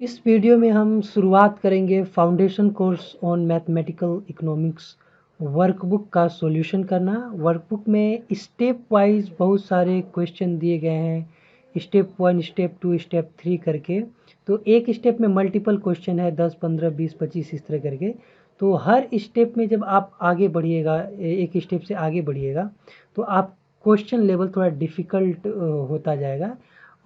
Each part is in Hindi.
इस वीडियो में हम शुरुआत करेंगे foundation course on mathematical economics workbook का सॉल्यूशन करना। वर्कबुक में स्टेप वाइज बहुत सारे क्वेश्चन दिए गए हैं, स्टेप 1, स्टेप 2, स्टेप 3 करके। तो एक स्टेप में मल्टीपल क्वेश्चन है, 10, 15, 20, 25 इस तरह करके। तो हर स्टेप में जब आप आगे बढ़िएगा, एक स्टेप से आगे बढ़िएगा, तो आप क्वेश्चन लेवल थोड़ा डिफ़िकल्ट होता जाएगा।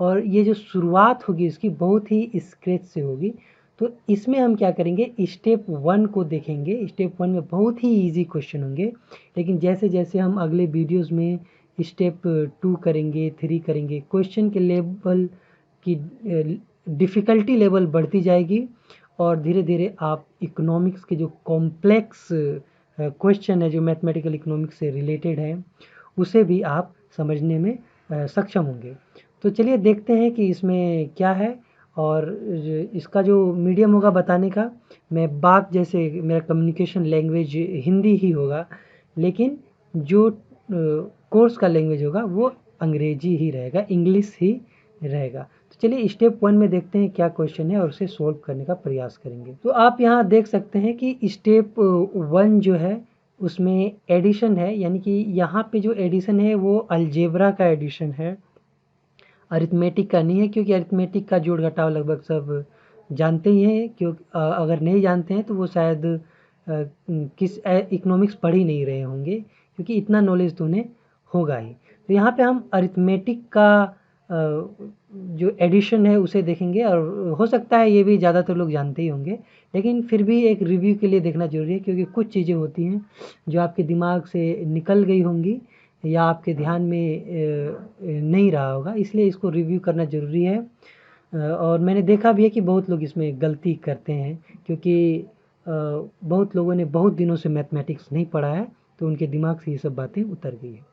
और ये जो शुरुआत होगी इसकी बहुत ही स्क्रैच से होगी। तो इसमें हम क्या करेंगे, स्टेप 1 को देखेंगे। स्टेप 1 में बहुत ही इजी क्वेश्चन होंगे, लेकिन जैसे जैसे हम अगले वीडियोस में स्टेप 2 करेंगे, 3 करेंगे, क्वेश्चन के लेवल की डिफ़िकल्टी लेवल बढ़ती जाएगी और धीरे धीरे आप इकोनॉमिक्स के जो कॉम्प्लेक्स क्वेश्चन है जो मैथमेटिकल इकोनॉमिक्स से रिलेटेड है उसे भी आप समझने में सक्षम होंगे। तो चलिए देखते हैं कि इसमें क्या है। और इसका जो मीडियम होगा बताने का, मैं बात जैसे मेरा कम्युनिकेशन लैंग्वेज हिंदी ही होगा, लेकिन जो कोर्स का लैंग्वेज होगा वो अंग्रेजी ही रहेगा, इंग्लिश ही रहेगा। तो चलिए स्टेप 1 में देखते हैं क्या क्वेश्चन है और उसे सोल्व करने का प्रयास करेंगे। तो आप यहाँ देख सकते हैं कि स्टेप 1 जो है उसमें एडिशन है, यानी कि यहाँ पे जो एडिशन है वो अलजेब्रा का एडिशन है, अरिथमेटिक का नहीं है। क्योंकि अरिथमेटिक का जोड़ घटाव लगभग सब जानते ही हैं। क्योंकि अगर नहीं जानते हैं तो वो शायद किस इकोनॉमिक्स पढ़ ही नहीं रहे होंगे, क्योंकि इतना नॉलेज तो उन्हें होगा ही। तो यहाँ पे हम अरिथमेटिक का जो एडिशन है उसे देखेंगे, और हो सकता है ये भी ज़्यादातर लोग जानते ही होंगे, लेकिन फिर भी एक रिव्यू के लिए देखना ज़रूरी है, क्योंकि कुछ चीज़ें होती हैं जो आपके दिमाग से निकल गई होंगी या आपके ध्यान में नहीं रहा होगा, इसलिए इसको रिव्यू करना ज़रूरी है। और मैंने देखा भी है कि बहुत लोग इसमें गलती करते हैं, क्योंकि बहुत लोगों ने बहुत दिनों से मैथमेटिक्स नहीं पढ़ा है, तो उनके दिमाग से ये सब बातें उतर गई है।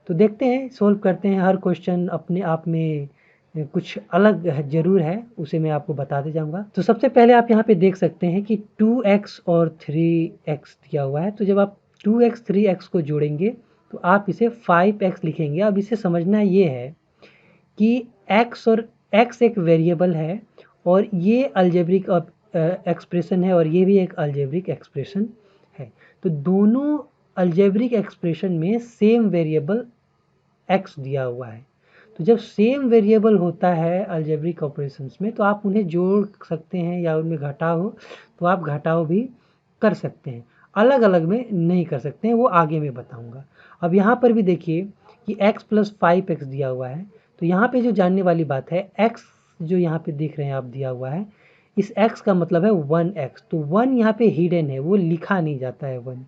तो देखते हैं, सोल्व करते हैं। हर क्वेश्चन अपने आप में कुछ अलग ज़रूर है, उसे मैं आपको बताते जाऊँगा। तो सबसे पहले आप यहाँ पे देख सकते हैं कि 2x और 3x दिया हुआ है। तो जब आप 2x 3x को जोड़ेंगे तो आप इसे 5x लिखेंगे। अब इसे समझना ये है कि x और x एक वेरिएबल है, और ये अलजेब्रिक एक्सप्रेशन है, और ये भी एक अलजेब्रिक एक्सप्रेशन है। तो दोनों अलजेब्रिक एक्सप्रेशन में सेम वेरिएबल x दिया हुआ है। तो जब सेम वेरिएबल होता है अलजेब्रिक ऑपरेशंस में, तो आप उन्हें जोड़ सकते हैं या उनमें घटाव हो तो आप घटाव भी कर सकते हैं। अलग अलग में नहीं कर सकते हैं, वो आगे मैं बताऊंगा। अब यहाँ पर भी देखिए कि x प्लस 5x दिया हुआ है। तो यहाँ पे जो जानने वाली बात है, x जो यहाँ पे देख रहे हैं आप दिया हुआ है, इस x का मतलब है 1x। तो 1 यहाँ पे हिडन है, वो लिखा नहीं जाता है 1।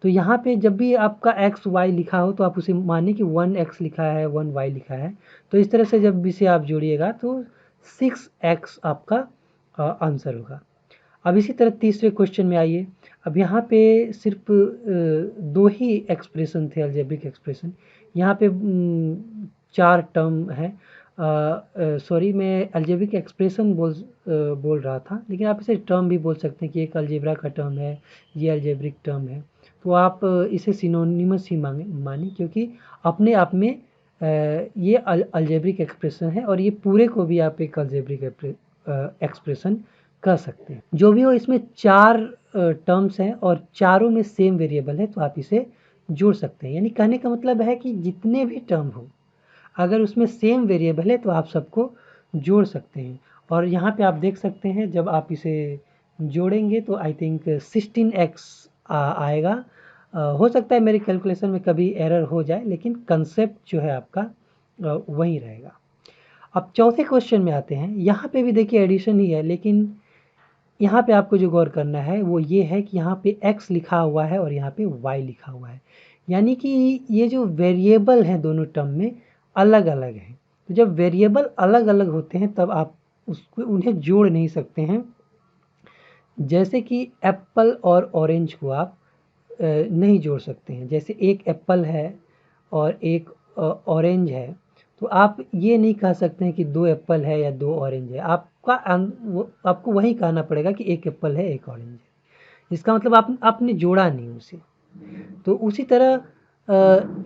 तो यहाँ पे जब भी आपका एक्स वाई लिखा हो तो आप उसे मानिए कि 1x लिखा है, 1y लिखा है। तो इस तरह से जब इसे आप जोड़िएगा तो 6x आपका आंसर होगा। अब इसी तरह तीसरे क्वेश्चन में आइए। अब यहाँ पे सिर्फ दो ही एक्सप्रेशन थे, अलजेब्रिक एक्सप्रेशन। यहाँ पे 4 टर्म है। सॉरी, मैं अलजेब्रिक एक्सप्रेशन बोल रहा था, लेकिन आप इसे टर्म भी बोल सकते हैं कि एक अलजेब्रा का टर्म है, ये अलजेब्रिक टर्म है। तो आप इसे सिनोनिमस ही माने, क्योंकि अपने आप में ये अलजेब्रिक एक्सप्रेशन है, और ये पूरे को भी आप एक अलजेब्रिक एक्सप्रेशन कर सकते हैं। जो भी हो, इसमें 4 टर्म्स हैं और चारों में सेम वेरिएबल है, तो आप इसे जोड़ सकते हैं। यानी कहने का मतलब है कि जितने भी टर्म हो, अगर उसमें सेम वेरिएबल है तो आप सबको जोड़ सकते हैं। और यहाँ पे आप देख सकते हैं जब आप इसे जोड़ेंगे तो आई थिंक 16x आएगा। हो सकता है मेरी कैलकुलेशन में कभी एरर हो जाए, लेकिन कंसेप्ट जो है आपका वही रहेगा। अब चौथे क्वेश्चन में आते हैं। यहाँ पे भी देखिए एडिशन ही है, लेकिन यहाँ पे आपको जो गौर करना है वो ये है कि यहाँ पे x लिखा हुआ है और यहाँ पे y लिखा हुआ है, यानी कि ये जो वेरिएबल हैं दोनों टर्म में अलग अलग हैं। तो जब वेरिएबल अलग अलग होते हैं तब आप उसको उन्हें जोड़ नहीं सकते हैं। जैसे कि एप्पल और ऑरेंज को आप नहीं जोड़ सकते हैं। जैसे एक एप्पल है और एक ऑरेंज है, तो आप ये नहीं कह सकते हैं कि 2 एप्पल है या 2 ऑरेंज है। आपको वही कहना पड़ेगा कि एक एप्पल है, एक ऑरेंज है। इसका मतलब आपने जोड़ा नहीं उसे। तो उसी तरह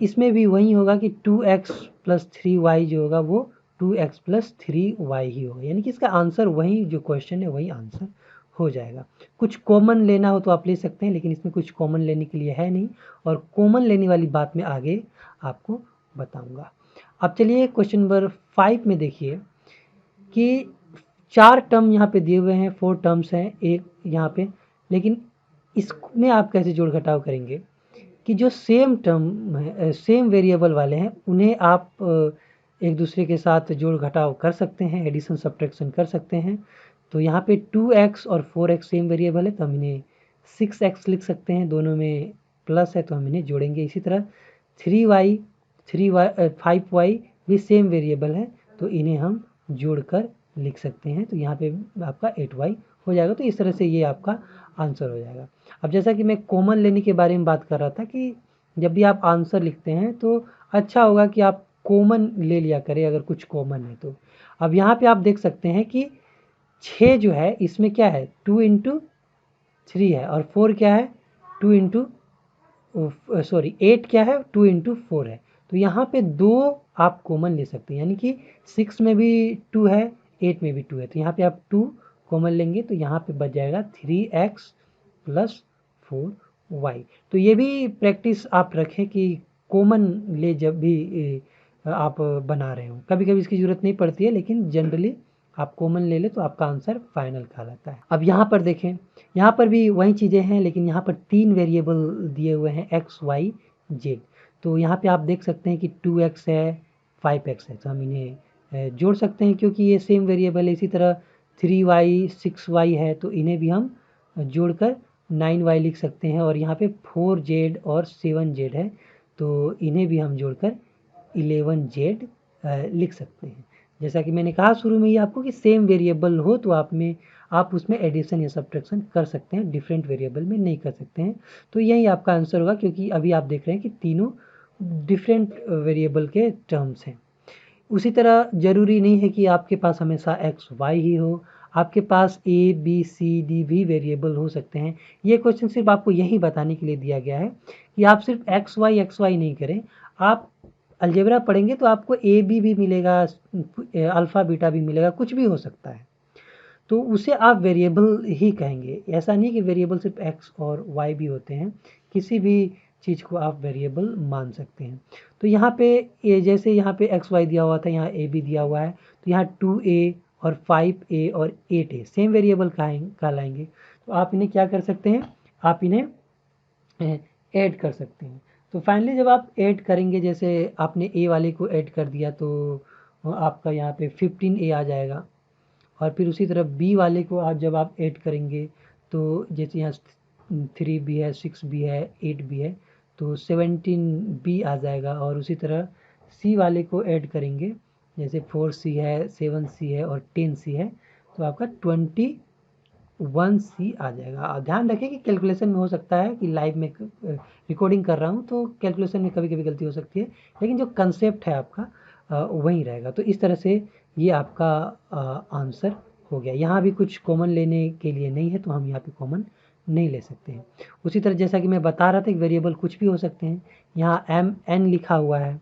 इसमें भी वही होगा कि 2x प्लस 3y जो होगा वो 2x प्लस 3y ही होगा, यानी कि इसका आंसर वही जो क्वेश्चन है वही आंसर हो जाएगा। कुछ कॉमन लेना हो तो आप ले सकते हैं, लेकिन इसमें कुछ कॉमन लेने के लिए है नहीं, और कॉमन लेने वाली बात मैं आगे आपको बताऊंगा। अब चलिए क्वेश्चन नंबर 5 में देखिए कि 4 टर्म यहाँ पे दिए हुए हैं, 4 टर्म्स हैं एक यहाँ पे, लेकिन इसमें आप कैसे जोड़ घटाव करेंगे कि जो सेम टर्म है, सेम वेरिएबल वाले हैं, उन्हें आप एक दूसरे के साथ जोड़ घटाव कर सकते हैं, एडिशन सब्ट्रैक्शन कर सकते हैं। तो यहाँ पे 2x और 4x सेम वेरिएबल है तो हम इन्हें 6x लिख सकते हैं, दोनों में प्लस है तो हम इन्हें जोड़ेंगे। इसी तरह 3y 5y भी सेम वेरिएबल है तो इन्हें हम जोड़कर लिख सकते हैं, तो यहाँ पे आपका 8y हो जाएगा। तो इस तरह से ये आपका आंसर हो जाएगा। अब जैसा कि मैं कॉमन लेने के बारे में बात कर रहा था कि जब भी आप आंसर लिखते हैं तो अच्छा होगा कि आप कॉमन ले लिया करें अगर कुछ कॉमन है तो। अब यहाँ पे आप देख सकते हैं कि 6 जो है इसमें क्या है 2 इंटू 3 है, और 4 क्या है 2 इंटू 8 क्या है 2 इंटू 4 है। तो यहाँ पे 2 आप कॉमन ले सकते हैं, यानी कि 6 में भी 2 है, 8 में भी 2 है, तो यहाँ पे आप 2 कॉमन लेंगे तो यहाँ पे बच जाएगा 3x प्लस 4y। तो ये भी प्रैक्टिस आप रखें कि कॉमन ले जब भी आप बना रहे हो, कभी कभी इसकी ज़रूरत नहीं पड़ती है, लेकिन जनरली आप कॉमन ले ले तो आपका आंसर फाइनल कहलाता है। अब यहाँ पर देखें, यहाँ पर भी वही चीज़ें हैं, लेकिन यहाँ पर 3 वेरिएबल दिए हुए हैं x, y, z। तो यहाँ पे आप देख सकते हैं कि 2x है, 5x है, तो हम इन्हें जोड़ सकते हैं क्योंकि ये सेम वेरिएबल है। इसी तरह 3y 6y है तो इन्हें भी हम जोड़कर 9y लिख सकते हैं, और यहाँ पे 4z और 7z है तो इन्हें भी हम जोड़कर 11z लिख सकते हैं। जैसा कि मैंने कहा शुरू में ही आपको कि सेम वेरिएबल हो तो आप उसमें एडिशन या सब्ट्रैक्शन कर सकते हैं, डिफरेंट वेरिएबल में नहीं कर सकते हैं। तो यही आपका आंसर होगा, क्योंकि अभी आप देख रहे हैं कि तीनों डिफरेंट वेरिएबल के टर्म्स हैं। उसी तरह ज़रूरी नहीं है कि आपके पास हमेशा एक्स वाई ही हो, आपके पास ए बी सी डी भी वेरिएबल हो सकते हैं। ये क्वेश्चन सिर्फ आपको यही बताने के लिए दिया गया है कि आप सिर्फ एक्स वाई नहीं करें। आप अलजेब्रा पढ़ेंगे तो आपको ए बी भी मिलेगा, अल्फ़ा बीटा भी मिलेगा, कुछ भी हो सकता है, तो उसे आप वेरिएबल ही कहेंगे। ऐसा नहीं कि वेरिएबल सिर्फ एक्स और वाई भी होते हैं, किसी भी चीज़ को आप वेरिएबल मान सकते हैं। तो यहाँ पे जैसे यहाँ पे एक्स वाई दिया हुआ था, यहाँ ए बी दिया हुआ है, तो यहाँ 2a और 5a और 8a सेम वेरिएबल कहलाएंगे। तो आप इन्हें क्या कर सकते हैं, आप इन्हें ऐड कर सकते हैं। तो फाइनली जब आप ऐड करेंगे, जैसे आपने ए वाले को ऐड कर दिया तो आपका यहाँ पे 15a आ जाएगा, और फिर उसी तरह बी वाले को आज जब आप ऐड करेंगे तो जैसे यहाँ 3b है, 6b है, 8b है, तो 17b आ जाएगा। और उसी तरह सी वाले को ऐड करेंगे, जैसे 4c है, 7c है और 10c है, तो आपका 21c आ जाएगा। और ध्यान रखें कि कैलकुलेशन में हो सकता है कि लाइव में रिकॉर्डिंग कर रहा हूँ तो कैलकुलेशन में कभी कभी गलती हो सकती है, लेकिन जो कंसेप्ट है आपका वही रहेगा। तो इस तरह से ये आपका आंसर हो गया। यहाँ भी कुछ कॉमन लेने के लिए नहीं है तो हम यहाँ पे कॉमन नहीं ले सकते हैं। उसी तरह जैसा कि मैं बता रहा था कि वेरिएबल कुछ भी हो सकते हैं। यहाँ एम एन लिखा हुआ है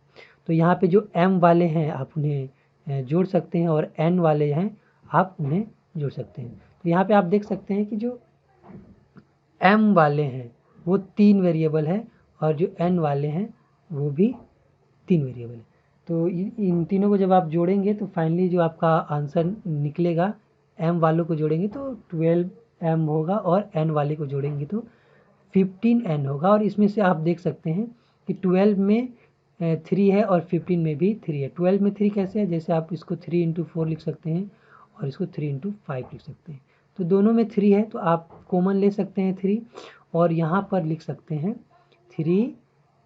तो यहाँ पे जो एम वाले हैं आप उन्हें जोड़ सकते हैं, और एन वाले हैं आप उन्हें जोड़ सकते हैं। तो यहाँ पे आप देख सकते हैं कि जो एम वाले हैं वो 3 वेरिएबल है, और जो एन वाले हैं वो भी 3 वेरिएबल है। तो इन तीनों को जब आप जोड़ेंगे तो फाइनली जो आपका आंसर निकलेगा, एम वालों को जोड़ेंगे तो 12m होगा, और एन वाले को जोड़ेंगे तो 15n होगा। और इसमें से आप देख सकते हैं कि 12 में 3 है और 15 में भी 3 है। 12 में 3 कैसे है, जैसे आप इसको 3 इंटू 4 लिख सकते हैं और इसको 3 इंटू 5 लिख सकते हैं, तो दोनों में 3 है तो आप कॉमन ले सकते हैं 3, और यहाँ पर लिख सकते हैं 3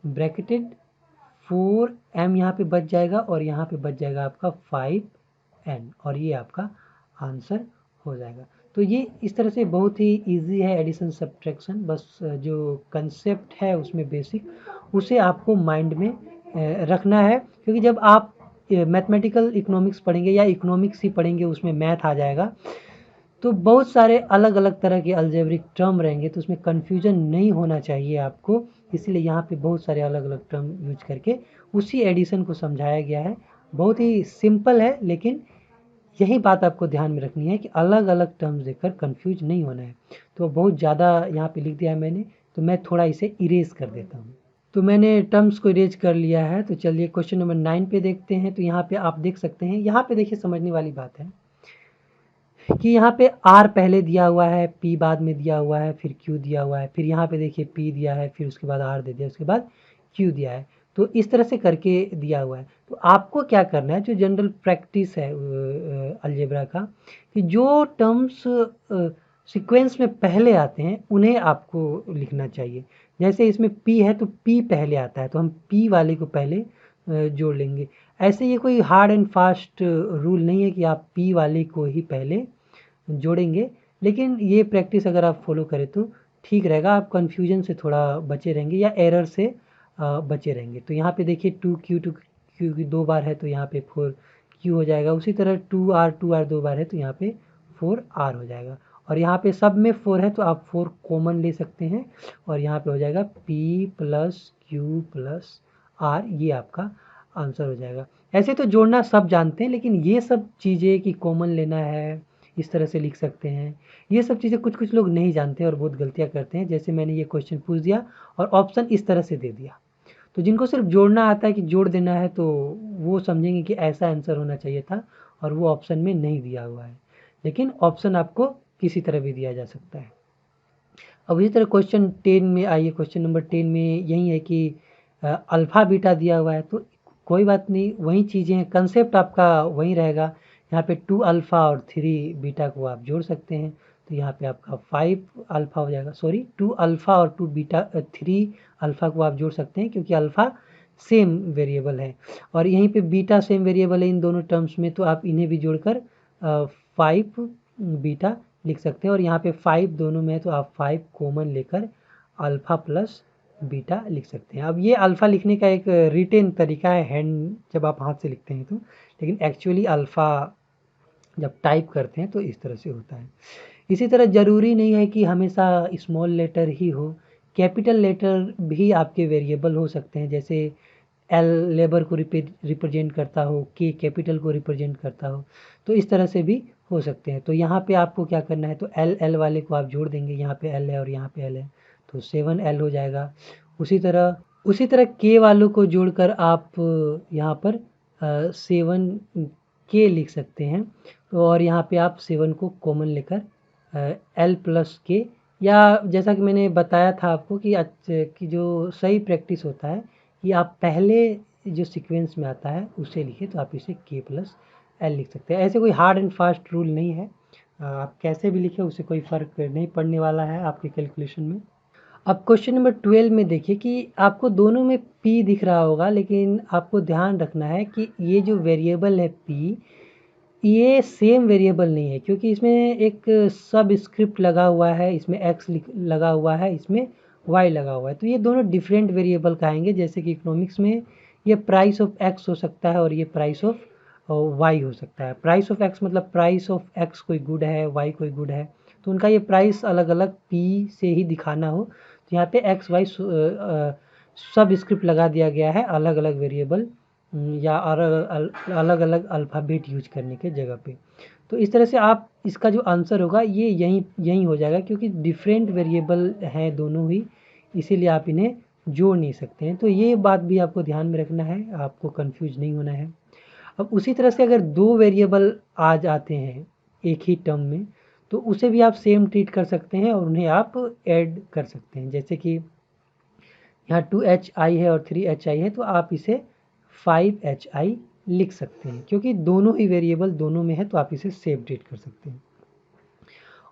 ब्रैकेटेड 4m यहाँ पे बच जाएगा, और यहाँ पे बच जाएगा आपका 5n, और ये आपका आंसर हो जाएगा। तो ये इस तरह से बहुत ही इजी है एडिशन सब्ट्रैक्शन, बस जो कंसेप्ट है उसमें बेसिक उसे आपको माइंड में रखना है, क्योंकि जब आप मैथमेटिकल इकोनॉमिक्स पढ़ेंगे या इकोनॉमिक्स ही पढ़ेंगे उसमें मैथ आ जाएगा, तो बहुत सारे अलग अलग तरह के अलजेब्रिक टर्म रहेंगे, तो उसमें कन्फ्यूजन नहीं होना चाहिए आपको। इसलिए यहाँ पे बहुत सारे अलग अलग टर्म यूज करके उसी एडिशन को समझाया गया है। बहुत ही सिंपल है, लेकिन यही बात आपको ध्यान में रखनी है कि अलग अलग टर्म्स देखकर कंफ्यूज नहीं होना है। तो बहुत ज़्यादा यहाँ पे लिख दिया है मैंने, तो मैं थोड़ा इसे इरेज कर देता हूँ। तो मैंने टर्म्स को इरेज कर लिया है। तो चलिए क्वेश्चन नंबर 9 पे देखते हैं। तो यहाँ पे आप देख सकते हैं, यहाँ पे देखिए समझने वाली बात है कि यहाँ पे R पहले दिया हुआ है, P बाद में दिया हुआ है, फिर Q दिया हुआ है, फिर यहाँ पे देखिए P दिया है, फिर उसके बाद R दे दिया, उसके बाद Q दिया है। तो इस तरह से करके दिया हुआ है। तो आपको क्या करना है, जो जनरल प्रैक्टिस है अलजेब्रा का, कि जो टर्म्स सीक्वेंस में पहले आते हैं उन्हें आपको लिखना चाहिए। जैसे इसमें P है तो P पहले आता है, तो हम P वाले को पहले जोड़ लेंगे। ऐसे ये कोई हार्ड एंड फास्ट रूल नहीं है कि आप P वाले को ही पहले जोड़ेंगे, लेकिन ये प्रैक्टिस अगर आप फॉलो करें तो ठीक रहेगा। आप कन्फ्यूजन से थोड़ा बचे रहेंगे या एरर से बचे रहेंगे। तो यहाँ पे देखिए 2Q की 2 बार है तो यहाँ पे 4Q हो जाएगा। उसी तरह 2R 2 बार है तो यहाँ पे 4R हो जाएगा। और यहाँ पे सब में 4 है तो आप 4 कॉमन ले सकते हैं और यहाँ पे हो जाएगा P plus Q plus R, ये आपका आंसर हो जाएगा। ऐसे तो जोड़ना सब जानते हैं, लेकिन ये सब चीज़ें कि कॉमन लेना है, इस तरह से लिख सकते हैं, ये सब चीज़ें कुछ कुछ लोग नहीं जानते और बहुत गलतियाँ करते हैं। जैसे मैंने ये क्वेश्चन पूछ दिया और ऑप्शन इस तरह से दे दिया। तो जिनको सिर्फ जोड़ना आता है कि जोड़ देना है, तो वो समझेंगे कि ऐसा आंसर होना चाहिए था और वो ऑप्शन में नहीं दिया हुआ है। लेकिन ऑप्शन आपको किसी तरह भी दिया जा सकता है। अब इसी तरह क्वेश्चन 10 में आइए। क्वेश्चन नंबर 10 में यही है कि अल्फ़ा बीटा दिया हुआ है, तो कोई बात नहीं, वही चीज़ें हैं, कंसेप्ट आपका वही रहेगा। यहाँ पे 2 अल्फ़ा और 3 बीटा को आप जोड़ सकते हैं। तो यहाँ पे आपका 5 अल्फ़ा हो जाएगा, सॉरी 2 अल्फ़ा और 3 अल्फ़ा को आप जोड़ सकते हैं, क्योंकि अल्फ़ा सेम वेरिएबल है और यहीं पे बीटा सेम वेरिएबल है इन दोनों टर्म्स में। तो आप इन्हें भी जोड़कर 5 बीटा लिख सकते हैं। और यहाँ पे 5 दोनों में है तो आप 5 कॉमन लेकर अल्फ़ा प्लस बीटा लिख सकते हैं। अब ये अल्फ़ा लिखने का एक रिटेन तरीका है, हैंड जब आप हाथ से लिखते हैं तो, लेकिन एक्चुअली अल्फ़ा जब टाइप करते हैं तो इस तरह से होता है। इसी तरह ज़रूरी नहीं है कि हमेशा स्मॉल लेटर ही हो, कैपिटल लेटर भी आपके वेरिएबल हो सकते हैं। जैसे एल लेबर को रिप्रेजेंट करता हो, के कैपिटल को रिप्रेजेंट करता हो, तो इस तरह से भी हो सकते हैं। तो यहाँ पे आपको क्या करना है, तो एल एल वाले को आप जोड़ देंगे, यहाँ पे एल है और यहाँ पे एल है तो 7L हो जाएगा। उसी तरह के वालों को जोड़कर आप यहाँ पर 7K लिख सकते हैं। तो और यहाँ पे आप 7 को कॉमन लेकर L प्लस के, या जैसा कि मैंने बताया था आपको कि जो सही प्रैक्टिस होता है कि आप पहले जो सीक्वेंस में आता है उसे लिखे, तो आप इसे K प्लस L लिख सकते हैं। ऐसे कोई हार्ड एंड फास्ट रूल नहीं है, आप कैसे भी लिखे उससे कोई फ़र्क नहीं पड़ने वाला है आपके कैलकुलेशन में। अब क्वेश्चन नंबर 12 में देखिए कि आपको दोनों में P दिख रहा होगा, लेकिन आपको ध्यान रखना है कि ये जो वेरिएबल है P, ये सेम वेरिएबल नहीं है, क्योंकि इसमें एक सब स्क्रिप्ट लगा हुआ है, इसमें x लगा हुआ है, इसमें y लगा हुआ है। तो ये दोनों डिफरेंट वेरिएबल कहेंगे। जैसे कि इकोनॉमिक्स में ये प्राइस ऑफ x हो सकता है और ये प्राइस ऑफ y हो सकता है। प्राइस ऑफ x मतलब प्राइस ऑफ x कोई गुड है, y कोई गुड है, तो उनका ये प्राइस अलग अलग p से ही दिखाना हो, तो यहाँ पे x y सब स्क्रिप्ट लगा दिया गया है अलग अलग वेरिएबल या अलग अलग अल्फ़ाबेट यूज करने के जगह पे। तो इस तरह से आप इसका जो आंसर होगा ये यहीं यहीं हो जाएगा, क्योंकि डिफरेंट वेरिएबल हैं दोनों ही, इसीलिए आप इन्हें जोड़ नहीं सकते हैं। तो ये बात भी आपको ध्यान में रखना है, आपको कंफ्यूज नहीं होना है। अब उसी तरह से अगर 2 वेरिएबल आ जाते हैं एक ही टर्म में, तो उसे भी आप सेम ट्रीट कर सकते हैं और उन्हें आप ऐड कर सकते हैं। जैसे कि यहाँ 2HI है और 3HI है, तो आप इसे 5HI लिख सकते हैं, क्योंकि दोनों ही वेरिएबल दोनों में है, तो आप इसे सेम ट्रीट कर सकते हैं।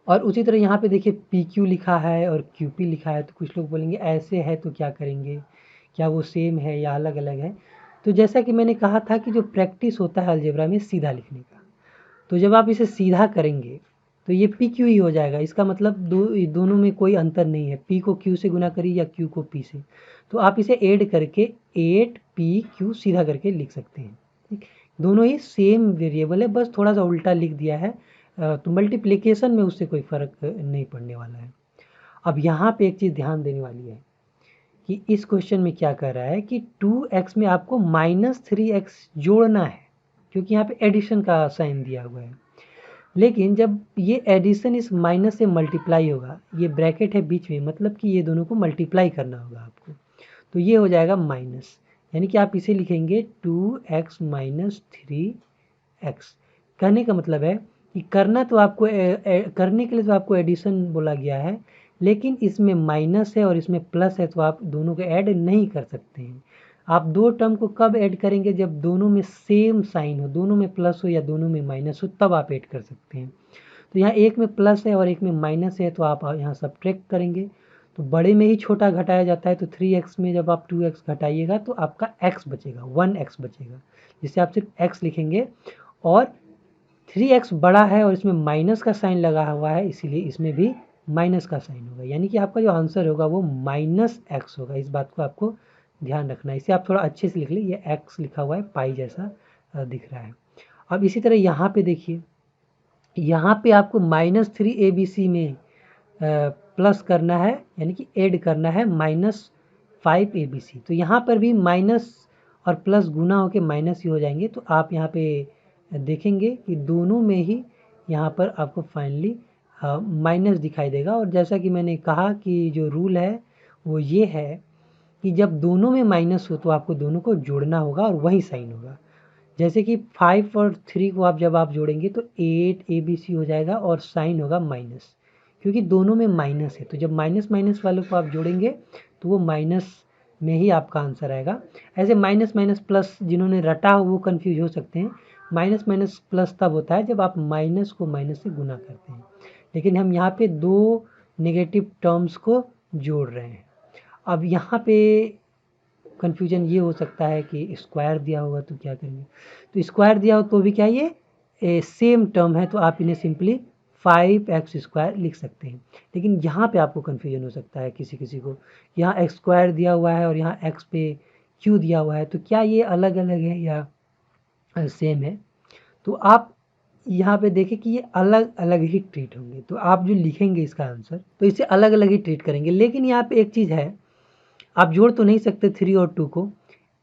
और उसी तरह यहाँ पे देखिए PQ लिखा है और QP लिखा है, तो कुछ लोग बोलेंगे ऐसे है तो क्या करेंगे, क्या वो सेम है या अलग अलग है। तो जैसा कि मैंने कहा था कि जो प्रैक्टिस होता है अलजेब्रा में सीधा लिखने का, तो जब आप इसे सीधा करेंगे तो ये PQ ही हो जाएगा। इसका मतलब दोनों में कोई अंतर नहीं है, P को Q से गुना करिए या Q को P से, तो आप इसे ऐड करके 8PQ सीधा करके लिख सकते हैं। ठीक, दोनों ही सेम वेरिएबल है, बस थोड़ा सा उल्टा लिख दिया है, तो मल्टीप्लिकेशन में उससे कोई फ़र्क नहीं पड़ने वाला है। अब यहाँ पे एक चीज़ ध्यान देने वाली है कि इस क्वेश्चन में क्या कर रहा है कि 2x में आपको -3x जोड़ना है। क्योंकि यहाँ पे एडिशन का साइन दिया हुआ है। लेकिन जब ये एडिशन इस माइनस से मल्टीप्लाई होगा, ये ब्रैकेट है बीच में, मतलब कि ये दोनों को मल्टीप्लाई करना होगा आपको, तो ये हो जाएगा माइनस, यानी कि आप इसे लिखेंगे 2x माइनस 3x। कहने का मतलब है कि करना तो आपको करने के लिए तो आपको एडिशन बोला गया है, लेकिन इसमें माइनस है और इसमें प्लस है, तो आप दोनों को ऐड नहीं कर सकते हैं। आप दो टर्म को कब ऐड करेंगे, जब दोनों में सेम साइन हो, दोनों में प्लस हो या दोनों में माइनस हो, तब आप ऐड कर सकते हैं। तो यहाँ एक में प्लस है और एक में माइनस है, तो आप यहाँ सब्ट्रैक्ट करेंगे, तो बड़े में ही छोटा घटाया जाता है, तो 3x में जब आप 2x घटाइएगा तो आपका x बचेगा, 1x बचेगा, जिससे आप सिर्फ x लिखेंगे। और 3x बड़ा है और इसमें माइनस का साइन लगा हुआ है, इसीलिए इसमें भी माइनस का साइन होगा, यानी कि आपका जो आंसर होगा वो -x होगा। इस बात को आपको ध्यान रखना है। इसे आप थोड़ा अच्छे से लिख लीजिए, ये x लिखा हुआ है, पाई जैसा दिख रहा है। अब इसी तरह यहाँ पे देखिए, यहाँ पे आपको -3abc में प्लस करना है, यानी कि ऐड करना है -5abc। तो यहाँ पर भी माइनस और प्लस गुना होके माइनस ही हो जाएंगे, तो आप यहाँ पे देखेंगे कि दोनों में ही यहाँ पर आपको फाइनली माइनस दिखाई देगा। और जैसा कि मैंने कहा कि जो रूल है वो ये है कि जब दोनों में माइनस हो तो आपको दोनों को जोड़ना होगा और वही साइन होगा। जैसे कि 5 और 3 को जब आप जोड़ेंगे तो 8abc हो जाएगा और साइन होगा माइनस, क्योंकि दोनों में माइनस है। तो जब माइनस माइनस वालों को आप जोड़ेंगे तो वो माइनस में ही आपका आंसर आएगा। ऐसे माइनस माइनस प्लस जिन्होंने रटा हो वो कंफ्यूज हो सकते हैं। माइनस माइनस प्लस तब होता है जब आप माइनस को माइनस से गुना करते हैं, लेकिन हम यहाँ पे दो नेगेटिव टर्म्स को जोड़ रहे हैं। अब यहाँ पे कन्फ्यूजन ये हो सकता है कि स्क्वायर दिया होगा तो क्या करेंगे, तो स्क्वायर दिया हो तो भी क्या ये सेम टर्म है, तो आप इन्हें सिंपली 5x² लिख सकते हैं। लेकिन यहाँ पे आपको कन्फ्यूजन हो सकता है किसी किसी को, यहाँ x² दिया हुआ है और यहाँ x पे q दिया हुआ है, तो क्या ये अलग अलग है या सेम है। तो आप यहाँ पे देखें कि ये अलग अलग ही ट्रीट होंगे, तो आप जो लिखेंगे इसका आंसर तो इसे अलग अलग ही ट्रीट करेंगे। लेकिन यहाँ पे एक चीज़ है, आप जोड़ तो नहीं सकते 3 और 2 को,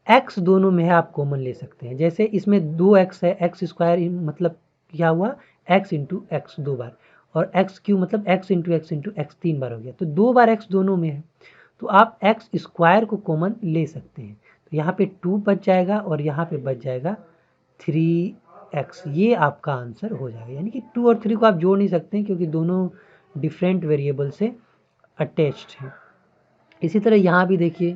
x दोनों में है, आप कॉमन ले सकते हैं। जैसे इसमें 2x है, x² मतलब क्या हुआ, x इंटू एक्स 2 बार, और x³ मतलब x इंटू एक्स 3 बार हो गया, तो 2 बार x दोनों में है, तो आप x² को कॉमन ले सकते हैं। तो यहाँ पे 2 बच जाएगा और यहाँ पे बच जाएगा 3x, ये आपका आंसर हो जाएगा। यानी कि 2 और 3 को आप जोड़ नहीं सकते हैं क्योंकि दोनों डिफरेंट वेरिएबल से अटैच्ड हैं। इसी तरह यहाँ भी देखिए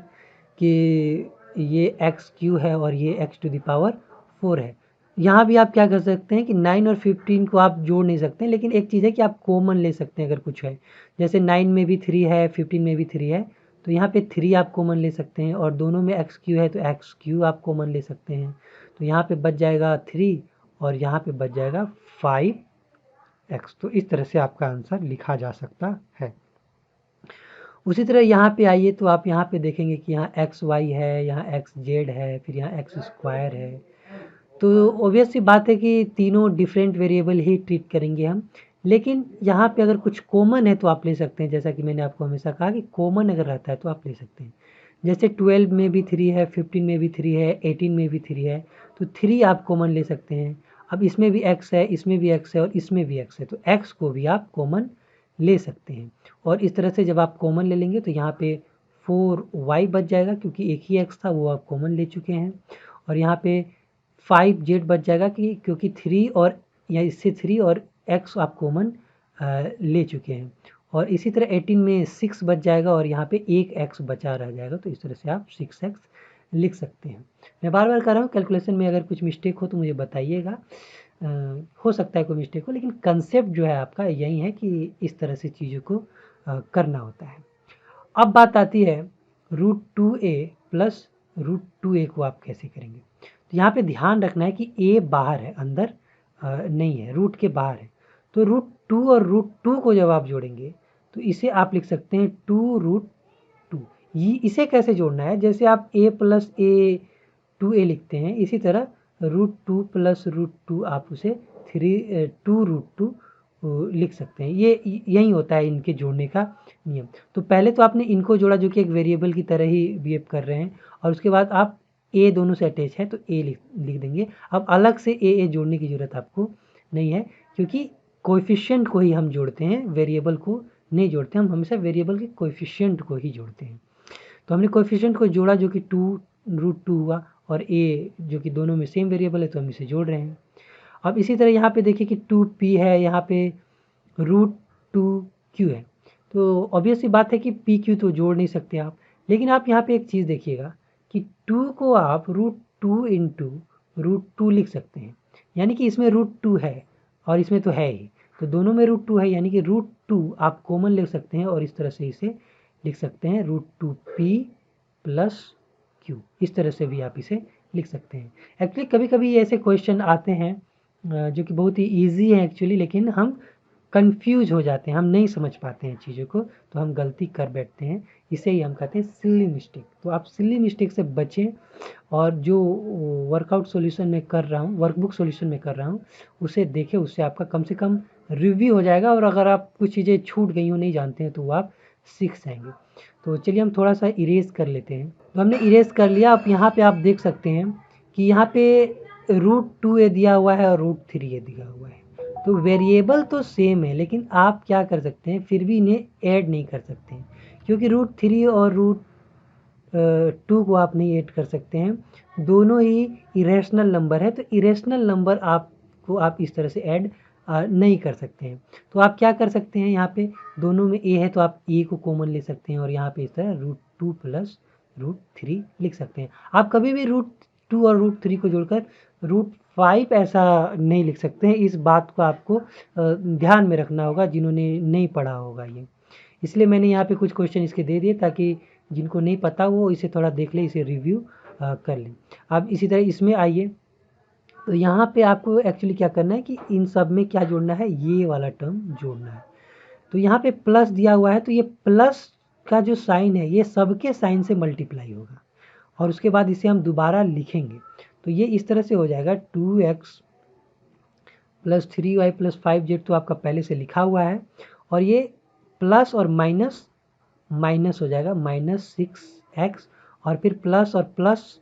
कि ये x³ है और ये x⁴ है। यहाँ भी आप क्या कर सकते हैं कि 9 और 15 को आप जोड़ नहीं सकते, लेकिन एक चीज़ है कि आप कॉमन ले सकते हैं अगर कुछ है। जैसे 9 में भी 3 है, 15 में भी 3 है, तो यहाँ पे 3 आप कॉमन ले सकते हैं, और दोनों में x³ है तो x³ आप कॉमन ले सकते हैं। तो यहाँ पे बच जाएगा 3 और यहाँ पे बच जाएगा 5x। तो इस तरह से आपका आंसर लिखा जा सकता है। उसी तरह यहाँ पे आइए तो आप यहाँ पे देखेंगे कि यहाँ xy है, यहाँ xz है, फिर यहाँ x² है। तो ऑब्वियस सी बात है कि तीनों डिफरेंट वेरिएबल ही ट्रीट करेंगे हम। लेकिन यहाँ पे अगर कुछ कॉमन है तो आप ले सकते हैं, जैसा कि मैंने आपको हमेशा कहा कि कॉमन अगर रहता है तो आप ले सकते हैं। जैसे 12 में भी 3 है, 15 में भी 3 है, 18 में भी 3 है, तो 3 आप कॉमन ले सकते हैं। अब इसमें भी x है, इसमें भी x है और इसमें भी x है, तो x को भी आप कॉमन ले सकते हैं। और इस तरह से जब आप कॉमन ले लेंगे तो यहाँ पे 4y बच जाएगा, क्योंकि एक ही x था वो आप कॉमन ले चुके हैं। और यहाँ पे 5z बच जाएगा क्योंकि 3 और या इससे 3 और x आप कॉमन ले चुके हैं। और इसी तरह 18 में 6 बच जाएगा और यहाँ पे एक x बचा रह जाएगा, तो इस तरह से आप 6x लिख सकते हैं। मैं बार बार कर रहा हूँ, कैलकुलेशन में अगर कुछ मिस्टेक हो तो मुझे बताइएगा, हो सकता है कोई मिस्टेक हो, लेकिन कंसेप्ट जो है आपका यही है कि इस तरह से चीज़ों को करना होता है। अब बात आती है √2a प्लस √2a को आप कैसे करेंगे। तो यहाँ पे ध्यान रखना है कि a बाहर है, अंदर नहीं है, रूट के बाहर है। तो √2 और √2 को जब आप जोड़ेंगे तो इसे आप लिख सकते हैं 2√2। इसे कैसे जोड़ना है, जैसे आप a प्लस a लिखते हैं, इसी तरह √2 प्लस √2 आप उसे 2√2 लिख सकते हैं। ये यही होता है इनके जोड़ने का नियम। तो पहले तो आपने इनको जोड़ा जो कि एक वेरिएबल की तरह ही बिहेव कर रहे हैं, और उसके बाद आप ए दोनों से अटैच है तो ए लिख देंगे। अब अलग से ए जोड़ने की ज़रूरत आपको नहीं है, क्योंकि कोएफिशिएंट को ही हम जोड़ते हैं, वेरिएबल को नहीं जोड़ते, हम हमेशा वेरिएबल के कोएफिशिएंट को ही जोड़ते हैं। तो हमने कोएफिशिएंट को जोड़ा जो कि 2√2 हुआ, और ए जो कि दोनों में सेम वेरिएबल है तो हम इसे जोड़ रहे हैं। अब इसी तरह यहाँ पे देखिए कि 2p है, यहाँ पे √2q है, तो ऑब्वियस सी बात है कि pq तो जोड़ नहीं सकते आप। लेकिन आप यहाँ पे एक चीज़ देखिएगा कि 2 को आप √2 इंटू √2 लिख सकते हैं, यानी कि इसमें √2 है और इसमें तो है ही, तो दोनों में √2 है, यानी कि √2 आप कॉमन ले सकते हैं और इस तरह से इसे लिख सकते हैं √2p प्लस q। इस तरह से भी आप इसे लिख सकते हैं। एक्चुअली कभी कभी ऐसे क्वेश्चन आते हैं जो कि बहुत ही ईजी है एक्चुअली, लेकिन हम कंफ्यूज हो जाते हैं, हम नहीं समझ पाते हैं चीज़ों को, तो हम गलती कर बैठते हैं, इसे ही हम कहते हैं सिली मिस्टेक। तो आप सिली मिस्टेक से बचें, और जो वर्कआउट सॉल्यूशन में कर रहा हूँ, वर्कबुक सॉल्यूशन में कर रहा हूँ, उसे देखें, उससे आपका कम से कम रिव्यू हो जाएगा, और अगर आप कुछ चीज़ें छूट गई हो, नहीं जानते हैं, तो वो आप सीख जाएंगे। तो चलिए हम थोड़ा सा इरेज कर लेते हैं। तो हमने इरेज कर लिया। अब यहाँ पे आप देख सकते हैं कि यहाँ पे √2a दिया हुआ है और √3a दिया हुआ है, तो वेरिएबल तो सेम है, लेकिन आप क्या कर सकते हैं, फिर भी इन्हें ऐड नहीं कर सकते हैं, क्योंकि √3 और √2 को आप नहीं ऐड कर सकते हैं, दोनों ही इरेशनल नंबर है। तो इरेशनल नंबर आपको आप इस तरह से ऐड नहीं कर सकते हैं। तो आप क्या कर सकते हैं, यहाँ पे दोनों में ए है तो आप ए को कॉमन ले सकते हैं, और यहाँ पे इस तरह √2 प्लस √3 लिख सकते हैं। आप कभी भी √2 और √3 को जोड़कर √5 ऐसा नहीं लिख सकते हैं। इस बात को आपको ध्यान में रखना होगा, जिन्होंने नहीं पढ़ा होगा ये। इसलिए मैंने यहाँ पे कुछ क्वेश्चन इसके दे दिए, ताकि जिनको नहीं पता वो इसे थोड़ा देख ले, इसे रिव्यू कर लें। अब इसी तरह इसमें आइए, तो यहाँ पे आपको एक्चुअली क्या करना है कि इन सब में क्या जोड़ना है, ये वाला टर्म जोड़ना है। तो यहाँ पे प्लस दिया हुआ है, तो ये प्लस का जो साइन है ये सबके साइन से मल्टीप्लाई होगा, और उसके बाद इसे हम दोबारा लिखेंगे। तो ये इस तरह से हो जाएगा 2x plus 3y plus 5z, तो आपका पहले से लिखा हुआ है, और ये प्लस और माइनस माइनस हो जाएगा, -6x, और फिर प्लस और प्लस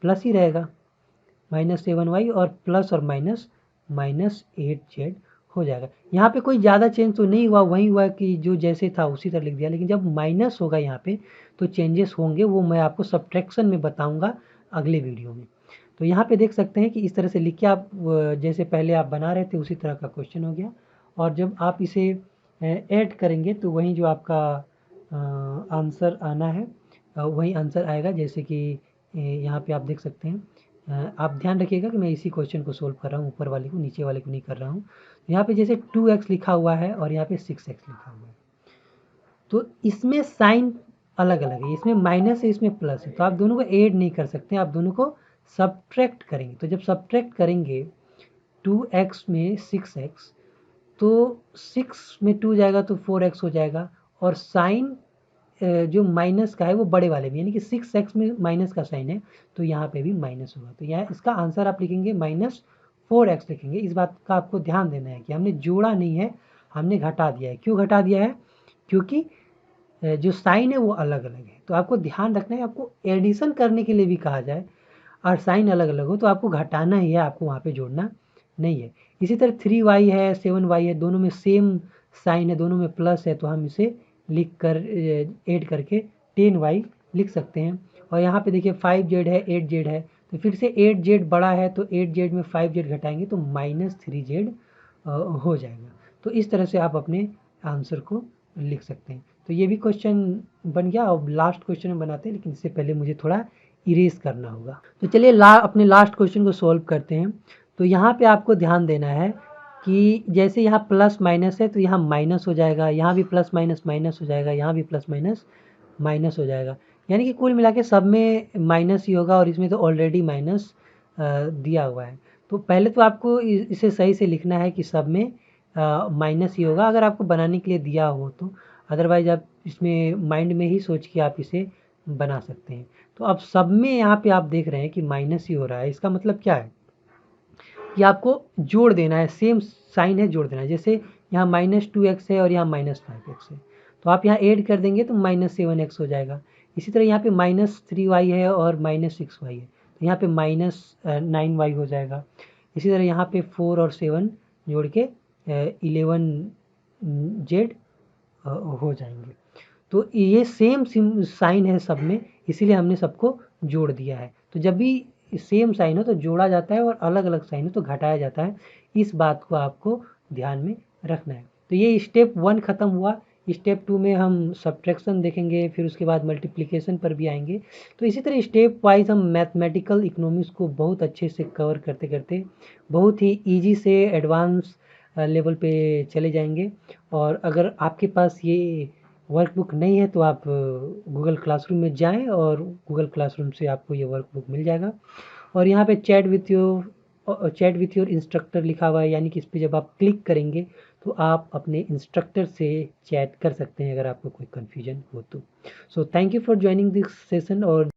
प्लस ही रहेगा, -7y, और प्लस और माइनस -8z हो जाएगा। यहाँ पे कोई ज़्यादा चेंज तो नहीं हुआ, वही हुआ कि जो जैसे था उसी तरह लिख दिया, लेकिन जब माइनस होगा यहाँ पे तो चेंजेस होंगे, वो मैं आपको सब्ट्रैक्शन में बताऊँगा अगले वीडियो में। तो यहाँ पे देख सकते हैं कि इस तरह से लिख के आप जैसे पहले आप बना रहे थे उसी तरह का क्वेश्चन हो गया, और जब आप इसे ऐड करेंगे तो वही जो आपका आंसर आना है वही आंसर आएगा। जैसे कि यहाँ पे आप देख सकते हैं, आप ध्यान रखिएगा कि मैं इसी क्वेश्चन को सोल्व कर रहा हूँ, ऊपर वाले को, नीचे वाले को नहीं कर रहा हूँ। यहाँ पे जैसे 2x लिखा हुआ है और यहाँ पे 6x लिखा हुआ है, तो इसमें साइन अलग अलग है, इसमें माइनस है, इसमें प्लस है, तो आप दोनों को ऐड नहीं कर सकते, आप दोनों को सब्ट्रैक्ट करेंगे। तो जब सब्ट्रैक्ट करेंगे 2x में 6x, तो 6 में 2 जाएगा तो 4x हो जाएगा, और साइन जो माइनस का है वो बड़े वाले में, यानी कि 6x में माइनस का साइन है तो यहाँ पे भी माइनस होगा, तो यहाँ इसका आंसर आप लिखेंगे -4x लिखेंगे। इस बात का आपको ध्यान देना है कि हमने जोड़ा नहीं है, हमने घटा दिया है। क्यों घटा दिया है, क्योंकि जो साइन है वो अलग अलग है, तो आपको ध्यान रखना है, आपको एडिशन करने के लिए भी कहा जाए और साइन अलग अलग हो तो आपको घटाना ही है, आपको वहाँ पे जोड़ना नहीं है। इसी तरह 3y है 7y है, दोनों में सेम साइन है, दोनों में प्लस है, तो हम इसे लिख कर ऐड करके 10y लिख सकते हैं। और यहाँ पे देखिए 5z है 8z है, तो फिर से 8z बड़ा है तो 8z में 5z घटाएंगे तो -3z हो जाएगा। तो इस तरह से आप अपने आंसर को लिख सकते हैं। तो ये भी क्वेश्चन बन गया, और लास्ट क्वेश्चन में बनाते हैं, लेकिन इससे पहले मुझे थोड़ा इरेज करना होगा। तो चलिए अपने लास्ट क्वेश्चन को सॉल्व करते हैं। तो यहाँ पे आपको ध्यान देना है कि जैसे यहाँ प्लस माइनस है तो यहाँ माइनस हो जाएगा, यहाँ भी प्लस माइनस माइनस हो जाएगा, यहाँ भी प्लस माइनस माइनस हो जाएगा, यानी कि कुल मिला के सब में माइनस ही होगा, और इसमें तो ऑलरेडी माइनस दिया हुआ है। तो पहले तो आपको इसे सही से लिखना है कि सब में माइनस ही होगा, अगर आपको बनाने के लिए दिया हो तो, अदरवाइज आप इसमें माइंड में ही सोच के आप इसे बना सकते हैं। तो अब सब में यहाँ पे आप देख रहे हैं कि माइनस ही हो रहा है, इसका मतलब क्या है कि आपको जोड़ देना है, सेम साइन है, जोड़ देना है। जैसे यहाँ -2x है और यहाँ -5x है, तो आप यहाँ ऐड कर देंगे तो -7x हो जाएगा। इसी तरह यहाँ पे -3y है और -6y है, यहाँ पे -9y हो जाएगा। इसी तरह यहाँ पे 4 और 7 जोड़ के 11z हो जाएंगे। तो ये सेम साइन है सब में, इसीलिए हमने सबको जोड़ दिया है। तो जब भी सेम साइन हो तो जोड़ा जाता है और अलग अलग साइन हो तो घटाया जाता है। इस बात को आपको ध्यान में रखना है। तो ये स्टेप 1 ख़त्म हुआ। स्टेप 2 में हम सब्ट्रैक्शन देखेंगे, फिर उसके बाद मल्टीप्लिकेशन पर भी आएंगे। तो इसी तरह स्टेप वाइज हम मैथमेटिकल इकोनॉमिक्स को बहुत अच्छे से कवर करते करते बहुत ही ईजी से एडवांस लेवल पे चले जाएंगे। और अगर आपके पास ये वर्कबुक नहीं है तो आप गूगल क्लासरूम में जाएं और गूगल क्लासरूम से आपको ये वर्कबुक मिल जाएगा। और यहाँ पे चैट विथ योर इंस्ट्रक्टर लिखा हुआ है, यानी कि इस पर जब आप क्लिक करेंगे तो आप अपने इंस्ट्रक्टर से चैट कर सकते हैं अगर आपको कोई कन्फ्यूजन हो तो। So thank you for joining this session. और